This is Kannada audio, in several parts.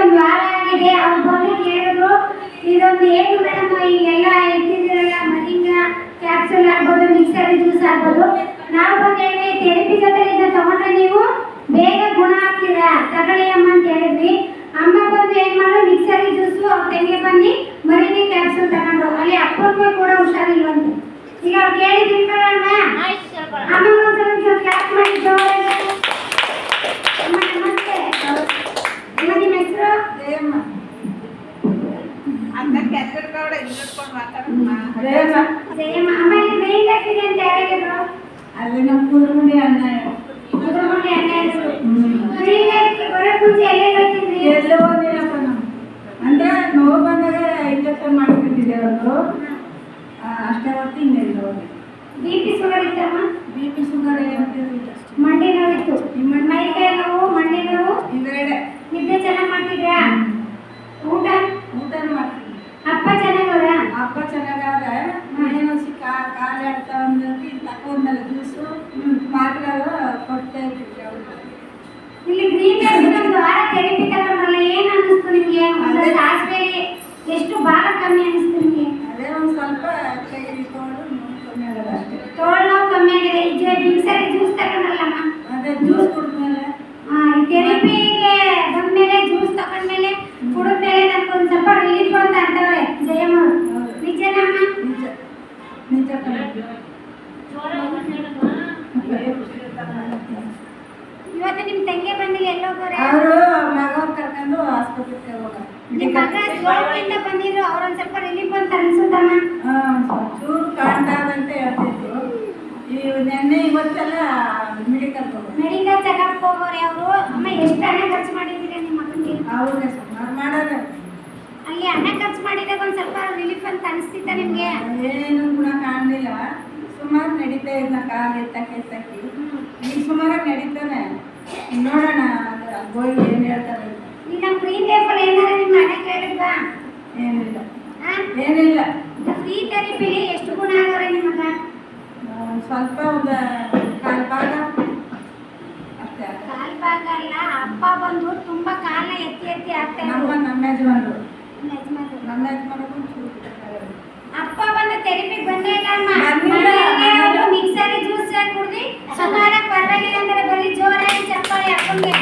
ಒಂದು ವಾರ ಆಗಿದೆ. ಅವ್ರು ಬಂದು ಕೇಳಿದ್ರು ಇದೊಂದು ಏನು ಮೇಡಮ್ ಈಗೆಲ್ಲ ಇಟ್ಟಿದ್ದೀರಲ್ಲ ಮರಿಂಗ ಕ್ಯಾಪ್ಸೂಲ್ ಆಗ್ಬೋದು ಮಿಕ್ಸರ್ ಜ್ಯೂಸ್ ಆಗ್ಬೋದು ನಾವು ಬಂದು ಹೇಳಿ ಥೆರಪಿ ಜೊತೆ ಇದನ್ನ ತಗೊಂಡ್ರೆ ನೀವು ಬೇಗ ಗುಣ ಆಗ್ತೀರಾ ತಗೊಳ್ಳಿ ಅಮ್ಮ ಅಂತ ಹೇಳಿದ್ವಿ. ಅಮ್ಮ ಬಂದು ಏನ್ ಮಾಡೋ ಮಿಕ್ಸರ್ ಜ್ಯೂಸು ಅವ್ರ ತೆಂಗೆ ಬನ್ನಿ ಮರಿಂಗ ಕ್ಯಾಪ್ಸೂಲ್ ತಗೊಂಡ್ರು. ಅಲ್ಲಿ ಅಪ್ಪನಿಗೆ ಕೂಡ ಹುಷಾರಿಲ್ವಂತೆ. ಈಗ ಅವ್ರು ಕೇಳಿದ್ದೀನಿ ಅಮ್ಮ ಅಮ್ಮ ಒಂದ್ಸಲ ಕ್ಲಾಸ್ ಮಾಡಿದ್ದು ನಮಸ್ತೆ. ನಿಮ್ಮ ಹೆಸರು ಅಲ್ಲಿ ನಮ್ಮ ಕುದುರೆಮುಂಡಿ ಅಣ್ಣ ಎಲ್ಲೋ ಹೋಗಿಲ್ಲಪ್ಪ ನಾವು. ಅಂದ್ರೆ ನೋವು ಬಂದಾಗ ಇಂಜೆಕ್ಷನ್ ಮಾಡಿಬಿಟ್ಟಿದ್ದೇವೆ ಅವರು ಅಷ್ಟೇ ಹೊತ್ತು ಇನ್ನೆಲ್ಲ ಹೋಗಿ. BP ಶುಗರ್ ಇತ್ತಮ್ಮ? BP ಶುಗರ್ ಏನಿಲ್ಲ. ಮಂಡಿ ನೋವಿತ್ತು? ಮೈ ಕೈ ನೋವು ಮಂಡಿ ನೋವು ಇವೆರಡೆ. ನಿದ್ದೆ ಚೆನ್ನಾಗಿ ಮಾಡ್ತಿದ್ರಾ? ಊಟ ಮಾಡ್ತೀವಿ. ಅಪ್ಪ ಚೆನ್ನಾಗವ್ರ? ಅಪ್ಪ ಚೆನ್ನಾಗವ್ರ. ಏನು ಕಾಲು ಆಡ್ತಾ ಬಂದ್ರೆ ತಕೊಂಡ್ಮೇಲೆ ಜ್ಯೂಸು ಮಾತ್ರೆಲ್ಲ ಕೊಡ್ತಾ ಇರ್ತೀವಿ ಅವ್ರು. ಇಲ್ಲಿ ಗ್ರೀನ್ ಒಂದು ವಾರ ಥೆರಪಿ ತಗೊಂಡ್ರಲ್ಲ ಏನು ಅನ್ನಿಸ್ತು ನಿಮಗೆ? ಒಂದು ಸಾಸಿವೆಗೆ ಎಷ್ಟು ಭಾಗ ಕಮ್ಮಿ ಅನ್ನಿಸ್ತು ನಿಮಗೆ? ಅದೇ ಒಂದು ಸ್ವಲ್ಪ ಕೈ ತೋಳು ಕಮ್ಮಿ ಆಗೋದು ಅಷ್ಟೇ. ತೋಳು ನೋವು ಕಮ್ಮಿ ಆಗಿದೆ. ಈಗ ಮಿಕ್ಸರ್ ಜ್ಯೂಸ್ ತಗೊಂಡ್ರಲ್ಲಮ್ಮ? ಅದೇ ಜ್ಯೂಸ್ ಕುಡಿದ್ಮೇಲೆ ಥೆರಪಿಗೆ ಬಂದ್ಮೇಲೆ ಜ್ಯೂಸ್ ತಗೊಂಡ್ಮೇಲೆ ಕುಡಿದ್ಮೇಲೆ ನನಗೊಂದು ಸ್ವಲ್ಪ ರಿಲೀಫ್ ಅಂತ ಅಂತವ್ರೆ ಜಯಮ್ಮ ಅವರು. ನಿಜನಮ್ಮ? ನಿಜ. ಇವತ್ತು ನಿಮ್ಮ ತಂಗಿ ಬಂದಿಲ್ಲ ಎಲ್ಲೋಗೋರೆ? ಅವರು ಮಗ ಕರ್ಕೊಂಡು ಆಸ್ಪತ್ರೆಗೆ ಹೋಗೋಣ. ನಿಮ್ಮ ಮಗ ಸ್ಲೋಕಿಂದ ಬಂದಿದ್ರು ಅವ್ರೊಂದು ಸ್ವಲ್ಪ ರಿಲೀಫ್ ಅಂತ ಅನ್ಸುತ್ತಮ್ಮ? ಚೂರು ಕಾಣ್ತಾದಂತ ಹೇಳ್ತಿದ್ರು. ಈ ನೆನ್ನೆ ಇವತ್ತೆಲ್ಲ ಮೆಡಿಕಲ್ ಚೆಕಪ್ ಹೋಗೋರೆ ಅವರು. ಅಮ್ಮ ಎಷ್ಟು ಹಣ ಖರ್ಚು ಮಾಡಿದ್ದೀರಾ ನಿಮ್ಮ ಮಗನಿಗೆ? ಅವ್ರಿಗೆ ಸುಮಾರು ಮಾಡೋದು. ಅಲ್ಲಿ ಹಣ ಖರ್ಚು ಮಾಡಿದಾಗ ಒಂದು ಸ್ವಲ್ಪ ರಿಲೀಫ್ ಅಂತ ಅನಿಸ್ತಿತ್ತ ನಿಮಗೆ? ಏನು ಕೂಡ ಕಾಣಲಿಲ್ಲ. ಸುಮಾರು ನಡೀತಾ ಇದ್ನ ಕಾಲು ಎತ್ತಕ್ಕೆ ಈಗ ಸುಮಾರಾಗಿ ನಡೀತಾನೆ. ನೋಡೋಣ ಹೋಗಿ ಏನು ಹೇಳ್ತಾರೆ. ಈಗ ನಮ್ಮ ಫ್ರೀ ಟೈಪಲ್ಲಿ ಏನಾದ್ರು ನಿಮ್ಮ ಹಣ ಕೇಳಿದ್ವಾ? ಏನಿಲ್ಲ ಏನಿಲ್ಲ. ಫ್ರೀ ಥೆರಪಿಲಿ ಎಷ್ಟು ಗುಣ ಆಗೋರೆ ನಿಮ್ಮ ಮಗ? ಸ್ವಲ್ಪ ಒಂದು ಕಾಲು ಭಾಗ ಅಷ್ಟೇ. ಕಾಲು ಭಾಗ ಅಲ್ಲ, ಅಪ್ಪ ಬಂದು ತುಂಬ ಕಾಲ ಎತ್ತಿ ಎತ್ತಿ ಆಗ್ತಾ ನಮ್ಮ ಯಜಮಾನರು ಅಪ್ಪ ಬಂದು ಥೆರಪಿಗೆ ಬಂದೇ ಇಲ್ಲ ಅಮ್ಮ. ಬಂದಿಲ್ಲ. ಮಿಕ್ಸರ್ ಜ್ಯೂಸ್ ಕುಡ್ದು ಸುಮಾರು ಪರವಾಗಿಲ್ಲ ಅಂದ್ರೆ ಬರೀ ಜೋರಾಗಿ ಚಪ್ಪಾಳೆ ಅಪ್ಪಂಗೆ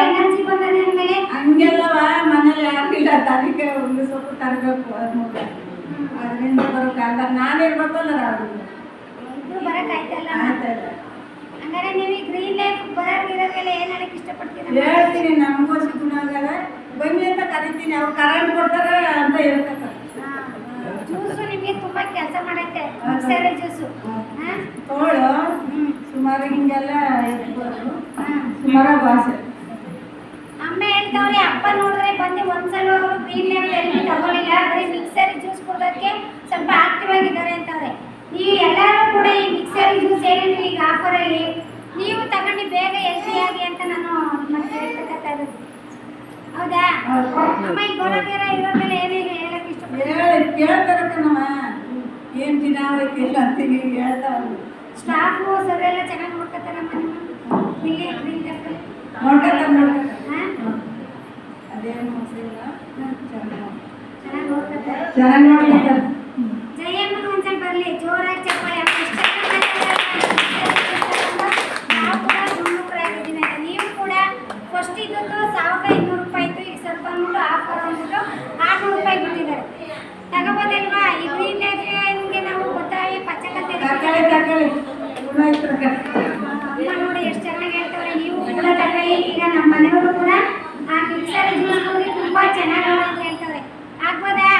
ಎನರ್ಜಿ ಬಂದನೆ ಅಂದಮೇಲೆ ಹಂಗೆಲ್ಲವ ಮನೇಲಿ ಆಗಿಲ್ಲ. ಅದಕ್ಕೆ ಒಂದು ಸ್ವಲ್ಪ ತರಬೇಕು. ಅದರಿಂದ ಬರೋ ಕಾಲದಾಗ ನಾನು ಇರ್ಬೇಕಲ್ಲ ಅವರು ಇಬ್ರು ಬರೋಕ್ಕಾಯ್ತಲ್ಲ. ಹಂಗಾರೆ ನೀವು ಗ್ರೀನ್ ಲೈಫ್ ಬರೋರಿಗೆಲ್ಲ ಏನು ಹೇಳಕ್ಕೆ ಇಷ್ಟಪಡ್ತೀರಾ? ಹೇಳ್ತೀನಿ ನಮಗೂ ಸಿಗುನಾಗಲ್ಲ ಬನ್ನಿ ಅಂತ ಕರಿತೀನಿ. ಅವ್ರು ಕರೆಂಟ್ ಕೊಡ್ತಾರೆ ಅಂತ ಹೇಳ್ತಾರೆ. ಜ್ಯೂಸು ನಿಮಗೆ ತುಂಬ ಕೆಲಸ ಮಾಡೈತೆ ಮಿಕ್ಸರ್ ಜ್ಯೂಸು. ತೋಳು ಸುಮಾರು ಹಿಂಗೆಲ್ಲ ಎತ್ಬೋದು. ಸುಮಾರು ಭಾಷೆ ಅಮ್ಮ ಹೇಳ್ತಾವ್ರೆ ಅಪ್ಪ ನೋಡಿದ್ರೆ ಬಂದು ಒಂದ್ಸಲ ಅವರು ಗ್ರೀನ್ ಲೈಫ್ ಎಲ್ಲಿ ತಗೊಳ್ಳಿಲ್ಲ. ಬರೀ ಮಿಕ್ಸರ್ ಜ್ಯೂಸ್ ಕೊಡೋದಕ್ಕೆ ಸ್ವಲ್ಪ ಆಕ್ಟಿವ್ ಆಗಿದ್ದಾರೆ ಅಂತವ್ರೆ. ನೀವು ಎಲ್ಲರೂ ಕೂಡ ಈ ಮಿಕ್ಸರ್ ಜ್ಯೂಸ್ ಏನೇನು ಈಗ ಆಫರಲ್ಲಿ ನೀವು ತಗೊಂಡು ಬೇಗ ಹೆಲ್ತಿಯಾಗಿ ಅಂತ ನಾನು ಮತ್ತೆ ಹೇಳ್ತಕ್ಕಂಥ ಇರೋದು. ಹೌದಾ ಅಮ್ಮ? ಈ ಬರೋದಿರ ಇರೋದ್ರಲ್ಲಿ ಏನೇನು ಹೇಳಕ್ಕೆ ಇಷ್ಟಪಡ್ತೀನಿ? ಕೇಳ್ತಾರಕ್ಕನವ ಏನು ದಿನ ಹೋಯ್ತಿಲ್ಲ ಅಂತೀನಿ ಹೇಳ್ತಾವ. ಸ್ಟಾಫು ಸರ್ ಎಲ್ಲ ಚೆನ್ನಾಗಿ ನೋಡ್ಕೊತಾರಮ್ಮ ನಿಮ್ಮ ಇಲ್ಲಿ ಗ್ರೀನ್ ಲೈಫಲ್ಲಿ? ನೋಡ್ಕೊತಾರೆ. ಅದೇನು ಇಲ್ಲ ಚೆನ್ನಾಗಿ ನೋಡ್ಕೊತಾರೆ. ಚೆನ್ನಾಗಿ ನೋಡ್ಕೊತಾರೆ. ಜಯಮ್ಮನ ಒಂದ್ಸಲ ಬರಲಿ ಜೋರಾಗಿ ಚಪ್ಪಾಳೆ. ನೀವು ಕೂಡ ಫಸ್ಟ್ ಇದ್ದದ್ದು 1500 ರೂಪಾಯಿ ಇತ್ತು. ಈಗ ಸ್ವಲ್ಪ ಅಂದ್ಬಿಟ್ಟು ಆಫರ್ ಅಂದ್ಬಿಟ್ಟು 600 ರೂಪಾಯಿ ಬಿಟ್ಟಿದ್ದಾರೆ. ತಗೋಬೋದಲ್ವಾ? ಈ ಗ್ರೀನ್ ಲೈಫ್ಗೆ ನಾವು ಗೊತ್ತಾಗಿ ಪಚ್ಚಕತ್ತೆ ಅಮ್ಮ ನೋಡಿ ಎಷ್ಟು ಚೆನ್ನಾಗಿ ಹೇಳ್ತಾರೆ. ನೀವು ಕೂಡ ತಗೊಳ್ಳಿ. ಈಗ ನಮ್ಮ ಮನೆಯವರು ಕೂಡ ಆ ಮಿಕ್ಸರ್ ಜ್ಯೂಸ್ ತುಂಬ ಚೆನ್ನಾಗಿ ಹೇಳ್ತಾರೆ. ಆಗ್ಬೋದಾ?